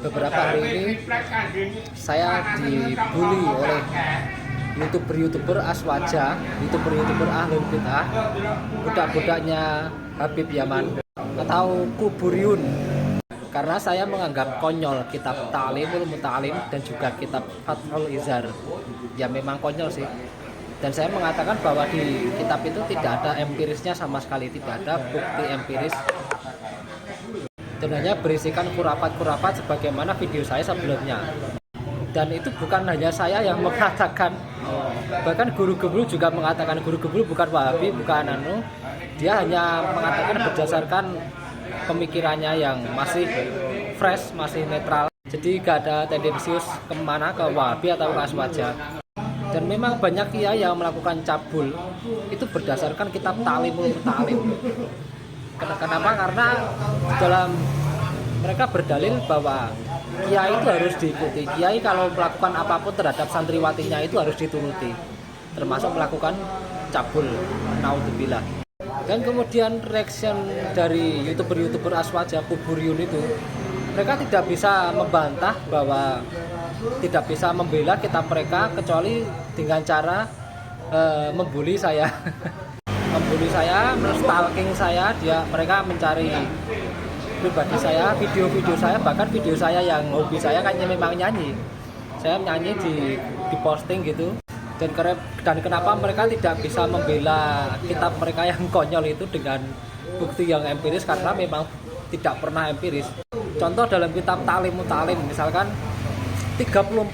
beberapa hari ini saya dibully oleh youtuber Aswaja, youtuber Ahlul Bid'ah, budak-budaknya Habib Yaman atau Kuburiyun, karena saya menganggap konyol kitab Ta'limul Muta'alim dan juga kitab Fathul Izhar. Ya memang konyol sih. Dan saya mengatakan bahwa di kitab itu tidak ada empirisnya sama sekali, tidak ada bukti empiris, dan hanya berisikan kurapat-kurapat sebagaimana video saya sebelumnya. Dan itu bukan hanya saya yang mengatakan, bahkan guru-guru juga mengatakan. Guru-guru bukan Wahabi, bukan dia hanya mengatakan berdasarkan pemikirannya yang masih fresh, masih netral, jadi gak ada tendensius kemana, ke Wahabi atau ke Aswaja. Dan memang banyak kiai yang melakukan cabul itu berdasarkan kitab Ta'limul Muta'alim. Kenapa? Karena dalam mereka berdalil bahwa kiai itu harus diikuti. Kiai kalau melakukan apapun terhadap santriwatinya itu harus dituruti, termasuk melakukan cabul. Naudzubillah. Dan kemudian reaction dari youtuber Aswaja, Kuburiyun itu, mereka tidak bisa membantah bahwa tidak bisa membela kitab mereka kecuali dengan cara membuli saya. Membuli saya, stalking saya. Mereka mencari pribadi saya, video-video saya, bahkan video saya yang hobi saya kan memang nyanyi. Saya nyanyi di posting gitu. Dan kenapa mereka tidak bisa membela kitab mereka yang konyol itu dengan bukti yang empiris? Karena memang tidak pernah empiris. Contoh dalam kitab Ta'limul Muta'alim, misalkan 34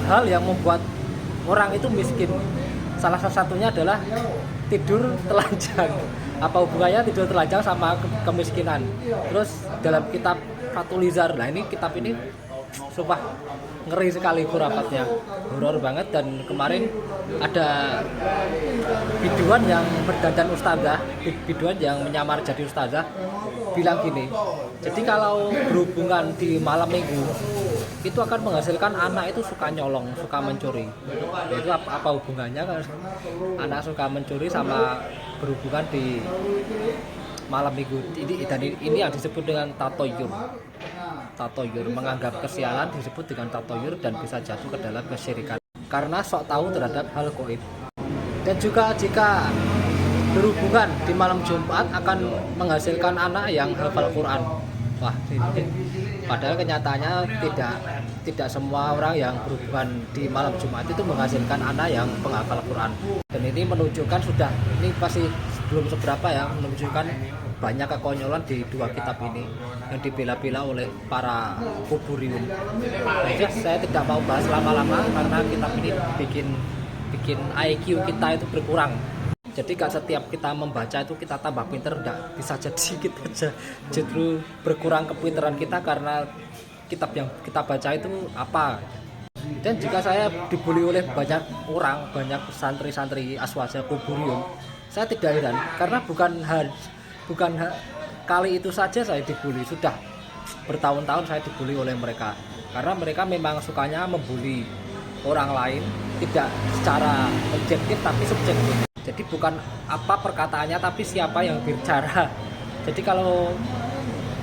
hal yang membuat orang itu miskin. Salah satunya adalah tidur telanjang. Apa hubungannya tidur telanjang sama kemiskinan? Terus dalam kitab Fathul Izhar, nah ini kitab ini sumpah ngeri sekali kurapatnya, horor banget. Dan kemarin ada biduan yang berdandan ustazah, biduan yang menyamar jadi ustazah, bilang gini, jadi kalau berhubungan di malam minggu itu akan menghasilkan anak itu suka nyolong, suka mencuri. Itu apa hubungannya kan anak suka mencuri sama berhubungan di malam minggu? Ini yang disebut dengan tatoyur. Tatoyur, menganggap kesialan disebut dengan tatoyur dan bisa jatuh ke dalam kesyirikan karena sok tahu terhadap hal gaib. Dan juga jika berhubungan di malam Jumat akan menghasilkan anak yang hafal Quran. Wah, padahal kenyataannya tidak semua orang yang berhubungan di malam Jumat itu menghasilkan anak yang penghafal Quran. Dan ini menunjukkan ini pasti belum seberapa ya, menunjukkan banyak kekonyolan di dua kitab ini yang dibela-bela oleh para kuburiyun. Jadi saya tidak mau bahas lama-lama karena kitab ini bikin IQ kita itu berkurang. Jadi gak setiap kita membaca itu kita tambah pinter, enggak, bisa jadi kita justru berkurang kepinteran kita karena kitab yang kita baca itu apa. Dan jika saya dibully oleh banyak orang, banyak santri-santri Aswaja, Kuburiyun, saya tidak heran karena bukan kali itu saja saya dibully, sudah bertahun-tahun saya dibully oleh mereka, karena mereka memang sukanya membuli orang lain, tidak secara objektif tapi subjektif. Jadi bukan apa perkataannya tapi siapa yang bicara. Jadi kalau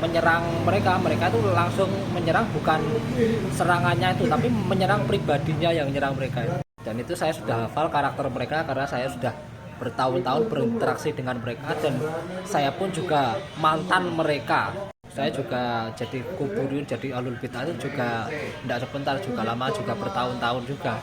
menyerang mereka itu langsung menyerang, bukan serangannya itu, tapi menyerang pribadinya yang menyerang mereka. Dan itu saya sudah hafal karakter mereka karena saya sudah bertahun-tahun berinteraksi dengan mereka, dan saya pun juga mantan mereka. Saya juga jadi kuburiyun, jadi Ahlul Bid'ah itu juga tidak sebentar, juga lama, juga bertahun-tahun juga.